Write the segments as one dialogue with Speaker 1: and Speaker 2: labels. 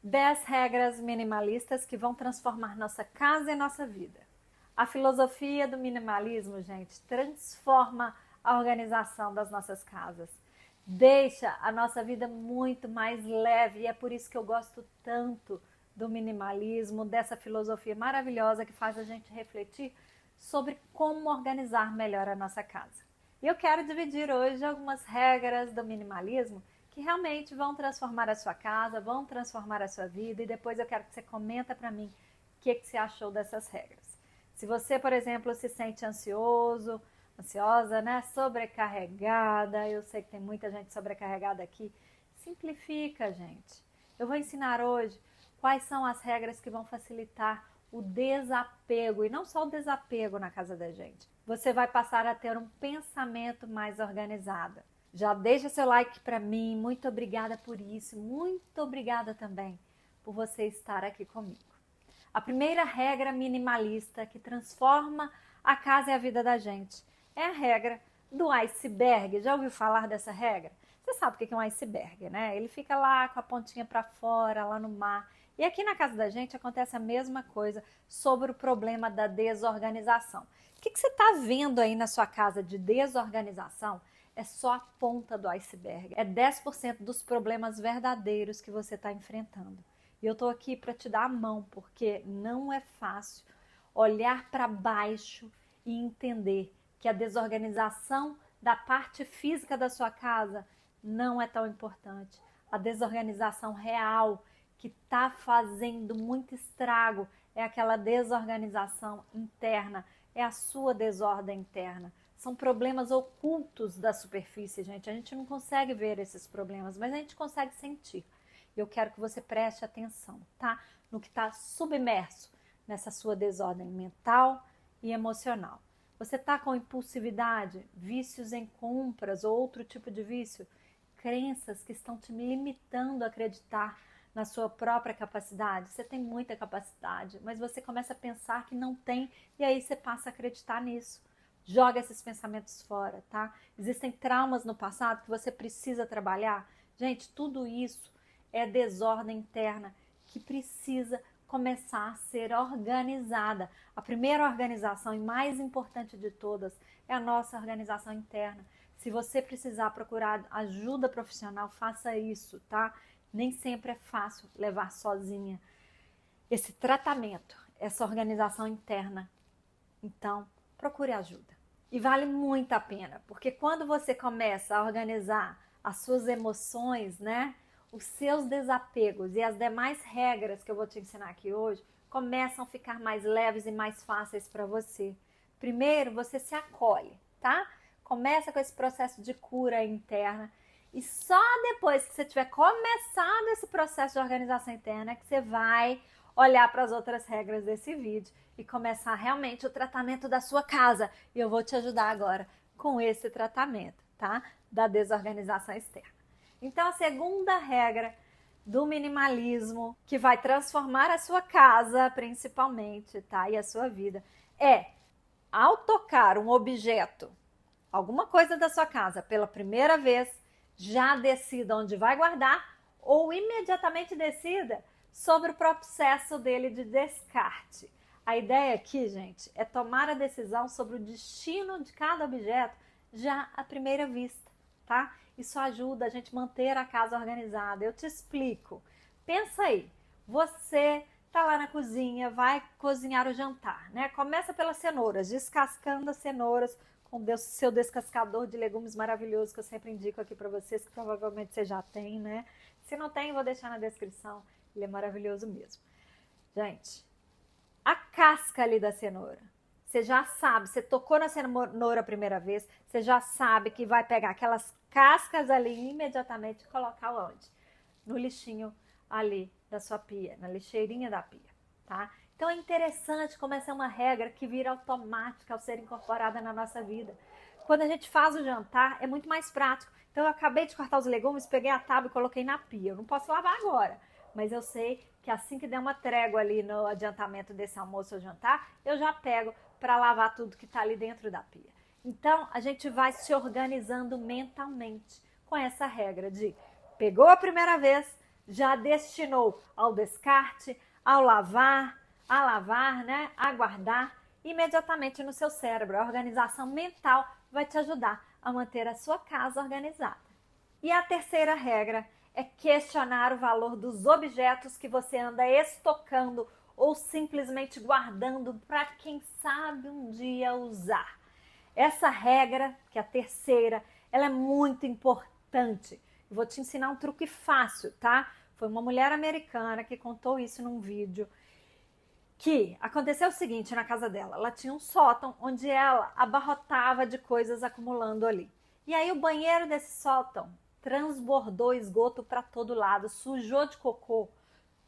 Speaker 1: 10 regras minimalistas que vão transformar nossa casa e nossa vida. A filosofia do minimalismo, gente, transforma a organização das nossas casas. Deixa a nossa vida muito mais leve e é por isso que eu gosto tanto do minimalismo, dessa filosofia maravilhosa que faz a gente refletir sobre como organizar melhor a nossa casa. E eu quero dividir hoje algumas regras do minimalismo que realmente vão transformar a sua casa, vão transformar a sua vida, e depois eu quero que você comenta para mim o que você achou dessas regras. Se você, por exemplo, se sente ansioso, ansiosa, né? Sobrecarregada, eu sei que tem muita gente sobrecarregada aqui, simplifica, gente. Eu vou ensinar hoje quais são as regras que vão facilitar o desapego, e não só o desapego na casa da gente. Você vai passar a ter um pensamento mais organizado. Já deixa seu like para mim, muito obrigada por isso, muito obrigada também por você estar aqui comigo. A primeira regra minimalista que transforma a casa e a vida da gente é a regra do iceberg. Já ouviu falar dessa regra? Você sabe o que é um iceberg, né? Ele fica lá com a pontinha para fora, lá no mar. E aqui na casa da gente acontece a mesma coisa sobre o problema da desorganização. O que você está vendo aí na sua casa de desorganização? É só a ponta do iceberg. É 10% dos problemas verdadeiros que você está enfrentando. E eu estou aqui para te dar a mão, porque não é fácil olhar para baixo e entender que a desorganização da parte física da sua casa não é tão importante. A desorganização real que está fazendo muito estrago é aquela desorganização interna, é a sua desordem interna. São problemas ocultos da superfície, gente. A gente não consegue ver esses problemas, mas a gente consegue sentir. E eu quero que você preste atenção, tá? No que está submerso nessa sua desordem mental e emocional. Você está com impulsividade, vícios em compras ou outro tipo de vício? Crenças que estão te limitando a acreditar na sua própria capacidade? Você tem muita capacidade, mas você começa a pensar que não tem e aí você passa a acreditar nisso. Joga esses pensamentos fora, tá? Existem traumas no passado que você precisa trabalhar. Gente, tudo isso é desordem interna que precisa começar a ser organizada. A primeira organização e mais importante de todas é a nossa organização interna. Se você precisar procurar ajuda profissional, faça isso, tá? Nem sempre é fácil levar sozinha esse tratamento, essa organização interna. Então, procure ajuda. E vale muito a pena, porque quando você começa a organizar as suas emoções, né? Os seus desapegos e as demais regras que eu vou te ensinar aqui hoje começam a ficar mais leves e mais fáceis para você. Primeiro, você se acolhe, tá? Começa com esse processo de cura interna e só depois que você tiver começado esse processo de organização interna é que você vai olhar para as outras regras desse vídeo e começar realmente o tratamento da sua casa. E eu vou te ajudar agora com esse tratamento, tá? Da desorganização externa. Então, a segunda regra do minimalismo, que vai transformar a sua casa, principalmente, tá? E a sua vida, é, ao tocar um objeto, alguma coisa da sua casa, pela primeira vez, já decida onde vai guardar ou imediatamente decida sobre o processo dele de descarte. A ideia aqui, gente, é tomar a decisão sobre o destino de cada objeto já à primeira vista, tá? Isso ajuda a gente manter a casa organizada. Eu te explico. Pensa aí, você tá lá na cozinha, vai cozinhar o jantar, né? Começa pelas cenouras, descascando as cenouras com o seu descascador de legumes maravilhoso que eu sempre indico aqui para vocês, que provavelmente você já tem, né? Se não tem, vou deixar na descrição. Ele é maravilhoso mesmo. Gente, a casca ali da cenoura. Você já sabe, você tocou na cenoura a primeira vez, você já sabe que vai pegar aquelas cascas ali e imediatamente colocar onde? No lixinho ali da sua pia, na lixeirinha da pia, tá? Então é interessante como essa é uma regra que vira automática ao ser incorporada na nossa vida. Quando a gente faz o jantar, é muito mais prático. Então eu acabei de cortar os legumes, peguei a tábua e coloquei na pia. Eu não posso lavar agora, mas eu sei que assim que der uma trégua ali no adiantamento desse almoço ou jantar, eu já pego para lavar tudo que está ali dentro da pia. Então, a gente vai se organizando mentalmente com essa regra de pegou a primeira vez, já destinou ao descarte, ao lavar, a lavar, né? A guardar imediatamente no seu cérebro. A organização mental vai te ajudar a manter a sua casa organizada. E a terceira regra é questionar o valor dos objetos que você anda estocando ou simplesmente guardando para quem sabe um dia usar. Essa regra, que é a terceira, ela é muito importante. Eu vou te ensinar um truque fácil, tá? Foi uma mulher americana que contou isso num vídeo. Que aconteceu o seguinte na casa dela. Ela tinha um sótão onde ela abarrotava de coisas acumulando ali. E aí o banheiro desse sótão transbordou esgoto para todo lado, sujou de cocô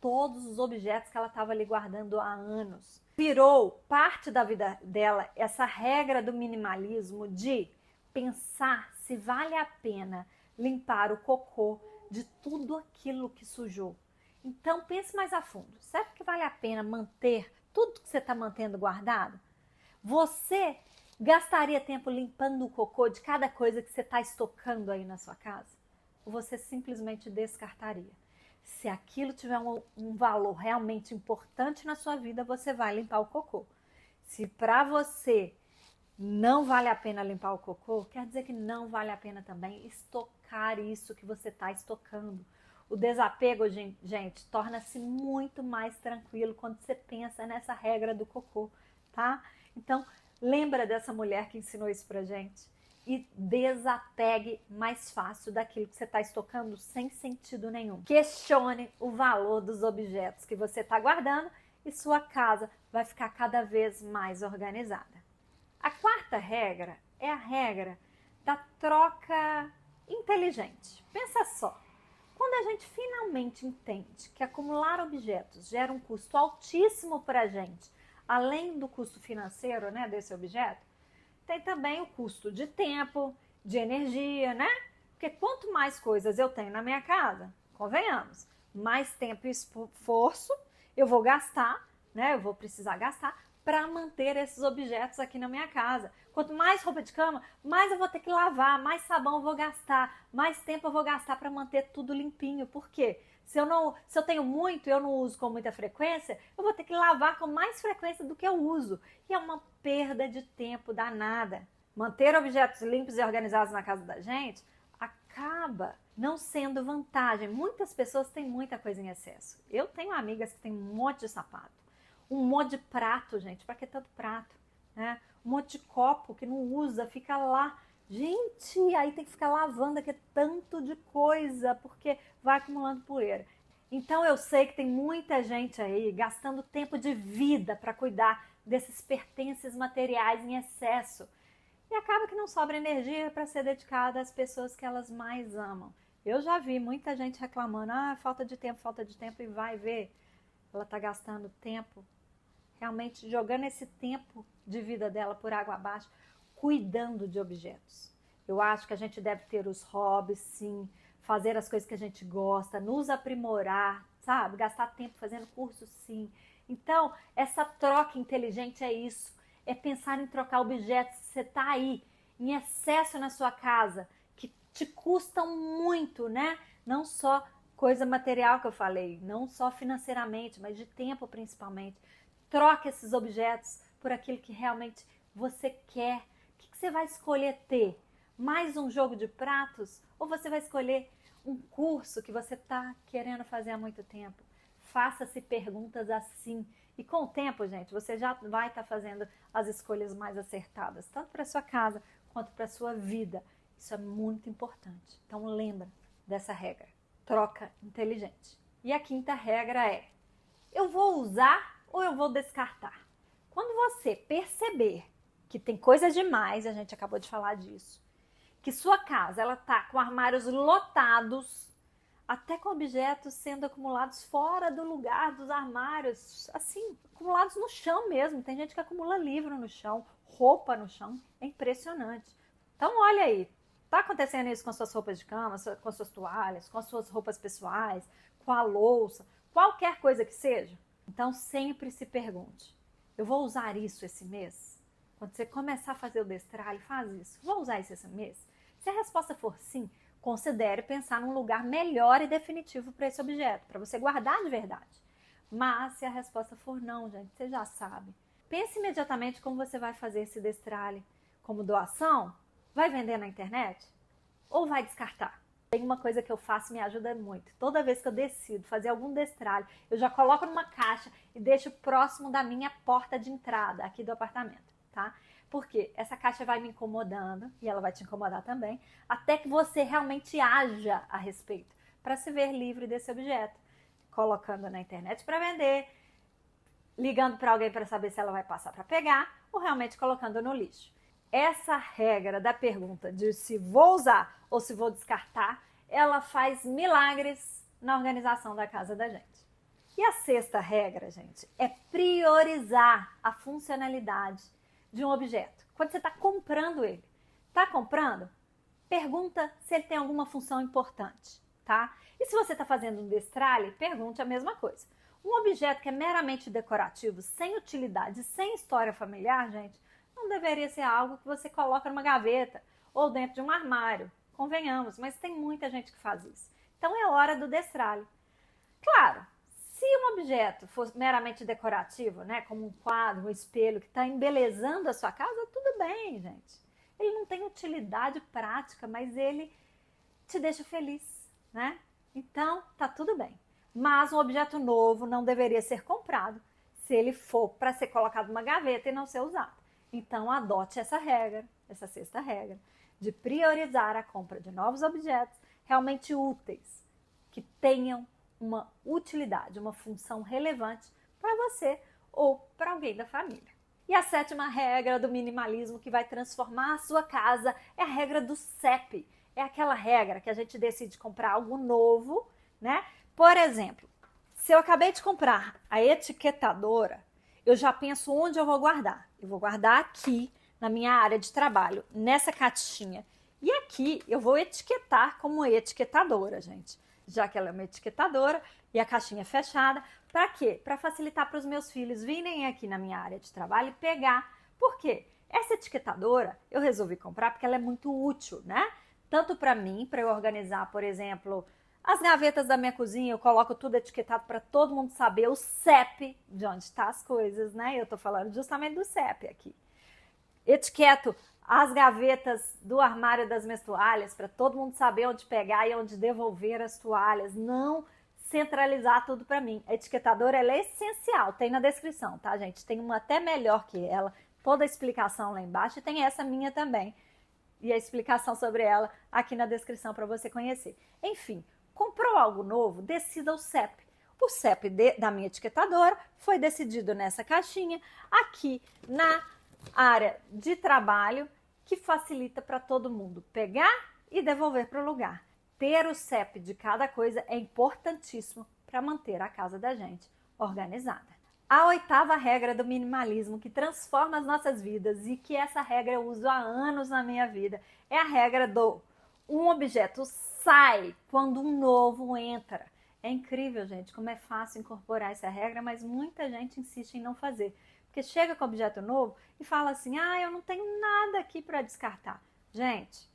Speaker 1: todos os objetos que ela estava ali guardando há anos. Virou parte da vida dela essa regra do minimalismo de pensar se vale a pena limpar o cocô de tudo aquilo que sujou. Então pense mais a fundo. Será que vale a pena manter tudo que você está mantendo guardado? Você gastaria tempo limpando o cocô de cada coisa que você está estocando aí na sua casa? Ou você simplesmente descartaria? Se aquilo tiver um valor realmente importante na sua vida, você vai limpar o cocô. Se para você não vale a pena limpar o cocô, quer dizer que não vale a pena também estocar isso que você está estocando. O desapego, gente, torna-se muito mais tranquilo quando você pensa nessa regra do cocô, tá? Então, lembra dessa mulher que ensinou isso pra gente? E desapegue mais fácil daquilo que você está estocando sem sentido nenhum. Questione o valor dos objetos que você está guardando e sua casa vai ficar cada vez mais organizada. A quarta regra é a regra da troca inteligente. Pensa só, quando a gente finalmente entende que acumular objetos gera um custo altíssimo para a gente, além do custo financeiro, né, desse objeto, tem também o custo de tempo, de energia, né? Porque quanto mais coisas eu tenho na minha casa, convenhamos, mais tempo e esforço eu vou gastar, né? Eu vou precisar gastar para manter esses objetos aqui na minha casa. Quanto mais roupa de cama, mais eu vou ter que lavar, mais sabão eu vou gastar, mais tempo eu vou gastar para manter tudo limpinho. Por quê? Se eu tenho muito e eu não uso com muita frequência, eu vou ter que lavar com mais frequência do que eu uso. E é uma perda de tempo danada. Manter objetos limpos e organizados na casa da gente acaba não sendo vantagem. Muitas pessoas têm muita coisa em excesso. Eu tenho amigas que têm um monte de sapato, um monte de prato, gente. Para que tanto prato? Né? Um monte de copo que não usa, fica lá. Gente, aí tem que ficar lavando aqui tanto de coisa, porque vai acumulando poeira. Então eu sei que tem muita gente aí gastando tempo de vida para cuidar desses pertences materiais em excesso. E acaba que não sobra energia para ser dedicada às pessoas que elas mais amam. Eu já vi muita gente reclamando, falta de tempo, e vai ver. Ela está gastando tempo, realmente jogando esse tempo de vida dela por água abaixo, cuidando de objetos. Eu acho que a gente deve ter os hobbies, sim, fazer as coisas que a gente gosta, nos aprimorar, sabe? Gastar tempo fazendo curso, sim. Então, essa troca inteligente é isso. É pensar em trocar objetos que você está aí, em excesso na sua casa, que te custam muito, né? Não só coisa material que eu falei, não só financeiramente, mas de tempo principalmente. Troca esses objetos por aquilo que realmente você quer. O que você vai escolher ter? Mais um jogo de pratos? Ou você vai escolher um curso que você está querendo fazer há muito tempo? Faça-se perguntas assim. E com o tempo, gente, você já vai estar fazendo as escolhas mais acertadas, tanto para sua casa quanto para sua vida. Isso é muito importante. Então lembra dessa regra. Troca inteligente. E a quinta regra é: eu vou usar ou eu vou descartar? Quando você perceber que tem coisa demais, a gente acabou de falar disso, que sua casa ela tá com armários lotados, até com objetos sendo acumulados fora do lugar dos armários, assim, acumulados no chão mesmo. Tem gente que acumula livro no chão, roupa no chão, é impressionante. Então olha aí, tá acontecendo isso com suas roupas de cama, com suas toalhas, com as suas roupas pessoais, com a louça, qualquer coisa que seja? Então sempre se pergunte: eu vou usar isso esse mês? Quando você começar a fazer o destralhe, faz isso. Vou usar isso esse mês? Se a resposta for sim, considere pensar num lugar melhor e definitivo para esse objeto, para você guardar de verdade. Mas se a resposta for não, gente, você já sabe. Pense imediatamente como você vai fazer esse destralhe. Como doação? Vai vender na internet? Ou vai descartar? Tem uma coisa que eu faço e me ajuda muito. Toda vez que eu decido fazer algum destralhe, eu já coloco numa caixa e deixo próximo da minha porta de entrada aqui do apartamento, tá? Porque essa caixa vai me incomodando, e ela vai te incomodar também, até que você realmente haja a respeito, para se ver livre desse objeto. Colocando na internet para vender, ligando para alguém para saber se ela vai passar para pegar, ou realmente colocando no lixo. Essa regra da pergunta de se vou usar ou se vou descartar, ela faz milagres na organização da casa da gente. E a sexta regra, gente, é priorizar a funcionalidade de um objeto. Quando você está comprando ele, está comprando? Pergunta se ele tem alguma função importante, tá? E se você está fazendo um destralhe, pergunte a mesma coisa. Um objeto que é meramente decorativo, sem utilidade, sem história familiar, gente, não deveria ser algo que você coloca numa gaveta ou dentro de um armário. Convenhamos, mas tem muita gente que faz isso. Então é hora do destralhe. Claro, se um objeto for meramente decorativo, né, como um quadro, um espelho que está embelezando a sua casa, tudo bem, gente. Ele não tem utilidade prática, mas ele te deixa feliz, né? Então, tá tudo bem. Mas um objeto novo não deveria ser comprado se ele for para ser colocado numa gaveta e não ser usado. Então, adote essa regra, essa sexta regra, de priorizar a compra de novos objetos realmente úteis, que tenham uma utilidade, uma função relevante para você ou para alguém da família. E a sétima regra do minimalismo que vai transformar a sua casa é a regra do CEP. É aquela regra que a gente decide comprar algo novo, né? Por exemplo, se eu acabei de comprar a etiquetadora, eu já penso onde eu vou guardar. Eu vou guardar aqui, na minha área de trabalho, nessa caixinha. E aqui eu vou etiquetar como etiquetadora, gente. Já que ela é uma etiquetadora e a caixinha é fechada. Para quê? Para facilitar para os meus filhos virem aqui na minha área de trabalho e pegar. Por quê? Essa etiquetadora eu resolvi comprar porque ela é muito útil, né? Tanto para mim, para eu organizar, por exemplo, as gavetas da minha cozinha, eu coloco tudo etiquetado para todo mundo saber o CEP de onde estão as coisas, né? Eu tô falando justamente do CEP aqui. Etiqueto as gavetas do armário das minhas toalhas para todo mundo saber onde pegar e onde devolver as toalhas. Não centralizar tudo para mim. A etiquetadora, ela é essencial, tem na descrição, tá, gente? Tem uma até melhor que ela, toda a explicação lá embaixo, e tem essa minha também. E a explicação sobre ela aqui na descrição para você conhecer. Enfim, comprou algo novo? Decida o CEP. O CEP da minha etiquetadora foi decidido nessa caixinha, aqui na área de trabalho, que facilita para todo mundo pegar e devolver para o lugar. Ter o CEP de cada coisa é importantíssimo para manter a casa da gente organizada. A oitava regra do minimalismo que transforma as nossas vidas e que essa regra eu uso há anos na minha vida é a regra do um objeto sai quando um novo entra. É incrível, gente, como é fácil incorporar essa regra, mas muita gente insiste em não fazer. Porque chega com objeto novo e fala assim, eu não tenho nada aqui para descartar. Gente,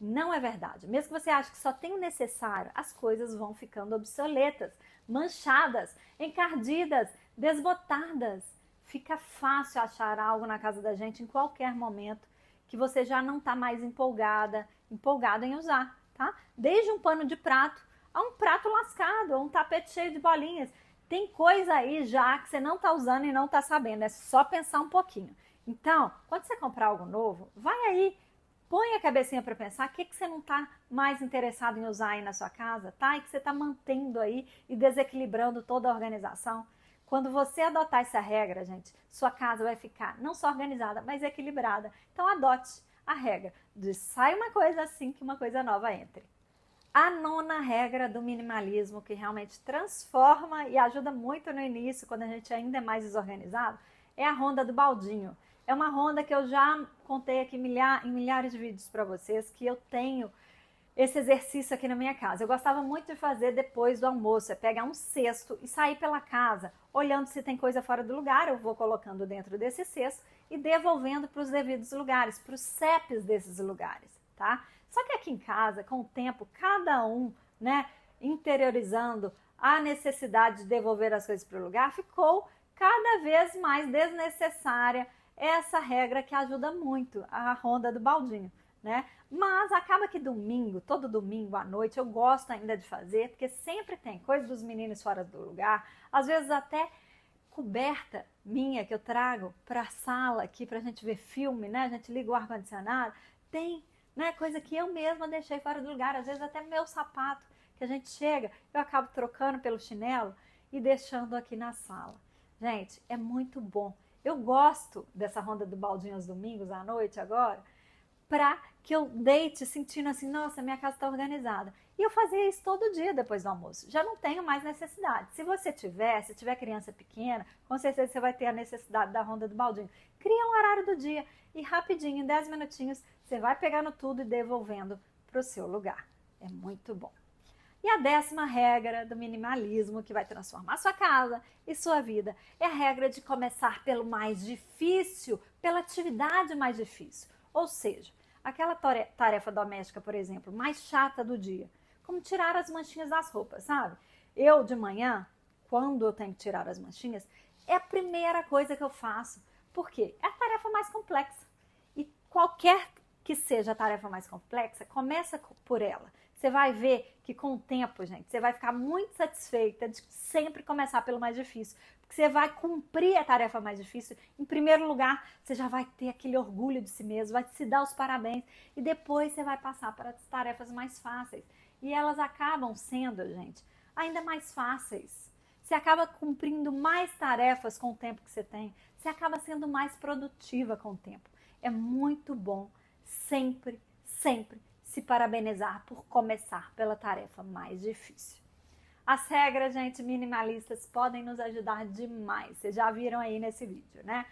Speaker 1: não é verdade. Mesmo que você ache que só tem o necessário, as coisas vão ficando obsoletas, manchadas, encardidas, desbotadas. Fica fácil achar algo na casa da gente em qualquer momento que você já não está mais empolgado em usar, tá? Desde um pano de prato a um prato lascado, a um tapete cheio de bolinhas. Tem coisa aí já que você não está usando e não está sabendo, é só pensar um pouquinho. Então, quando você comprar algo novo, vai aí, põe a cabecinha para pensar o que você não está mais interessado em usar aí na sua casa, tá? E que você está mantendo aí e desequilibrando toda a organização. Quando você adotar essa regra, gente, sua casa vai ficar não só organizada, mas equilibrada. Então, adote a regra de sai uma coisa assim que uma coisa nova entre. A nona regra do minimalismo, que realmente transforma e ajuda muito no início, quando a gente ainda é mais desorganizado, é a ronda do baldinho. É uma ronda que eu já contei aqui em milhares de vídeos para vocês, que eu tenho esse exercício aqui na minha casa. Eu gostava muito de fazer depois do almoço, é pegar um cesto e sair pela casa, olhando se tem coisa fora do lugar, eu vou colocando dentro desse cesto e devolvendo para os devidos lugares, para os CEPs desses lugares, tá? Só que aqui em casa, com o tempo, cada um, né, interiorizando a necessidade de devolver as coisas para o lugar, ficou cada vez mais desnecessária essa regra que ajuda muito, a ronda do baldinho, né? Mas acaba que domingo, todo domingo à noite, eu gosto ainda de fazer, porque sempre tem coisa dos meninos fora do lugar, às vezes até coberta minha que eu trago para a sala aqui para a gente ver filme, né? A gente liga o ar-condicionado, tem, né, coisa que eu mesma deixei fora do lugar, às vezes até meu sapato, que a gente chega, eu acabo trocando pelo chinelo e deixando aqui na sala. Gente, é muito bom. Eu gosto dessa ronda do baldinho aos domingos à noite agora, para que eu deite sentindo assim, nossa, minha casa está organizada. E eu fazia isso todo dia depois do almoço. Já não tenho mais necessidade. Se tiver criança pequena, com certeza você vai ter a necessidade da ronda do baldinho. Cria um horário do dia e rapidinho, em 10 minutinhos, você vai pegando tudo e devolvendo para o seu lugar. É muito bom. E a 10ª regra do minimalismo, que vai transformar sua casa e sua vida, é a regra de começar pelo mais difícil, pela atividade mais difícil. Ou seja, aquela tarefa doméstica, por exemplo, mais chata do dia, como tirar as manchinhas das roupas, sabe? Eu, de manhã, quando eu tenho que tirar as manchinhas, é a primeira coisa que eu faço. Por quê? É a tarefa mais complexa. E qualquer que seja a tarefa mais complexa, começa por ela. Você vai ver que com o tempo, gente, você vai ficar muito satisfeita de sempre começar pelo mais difícil. Porque você vai cumprir a tarefa mais difícil. Em primeiro lugar, você já vai ter aquele orgulho de si mesmo, vai se dar os parabéns. E depois você vai passar para as tarefas mais fáceis. E elas acabam sendo, gente, ainda mais fáceis. Você acaba cumprindo mais tarefas com o tempo que você tem. Você acaba sendo mais produtiva com o tempo. É muito bom sempre, sempre se parabenizar por começar pela tarefa mais difícil. As regras, gente, minimalistas podem nos ajudar demais. Vocês já viram aí nesse vídeo, né?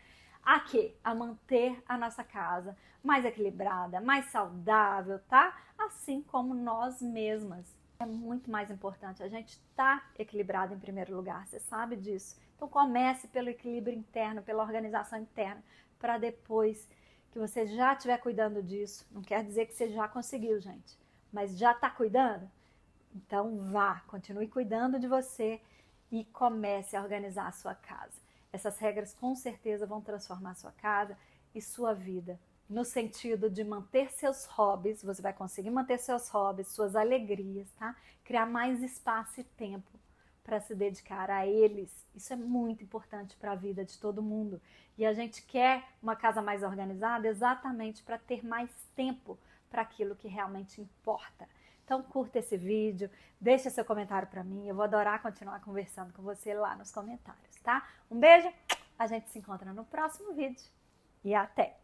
Speaker 1: A quê? A manter a nossa casa mais equilibrada, mais saudável, tá? Assim como nós mesmas. É muito mais importante a gente estar equilibrado em primeiro lugar, você sabe disso. Então comece pelo equilíbrio interno, pela organização interna, para depois que você já estiver cuidando disso. Não quer dizer que você já conseguiu, gente, mas já está cuidando? Então vá, continue cuidando de você e comece a organizar a sua casa. Essas regras com certeza vão transformar a sua casa e sua vida. No sentido de manter seus hobbies, você vai conseguir manter seus hobbies, suas alegrias, tá? Criar mais espaço e tempo para se dedicar a eles. Isso é muito importante para a vida de todo mundo. E a gente quer uma casa mais organizada exatamente para ter mais tempo para aquilo que realmente importa. Então curta esse vídeo, deixa seu comentário para mim, eu vou adorar continuar conversando com você lá nos comentários, tá? Um beijo, a gente se encontra no próximo vídeo e até!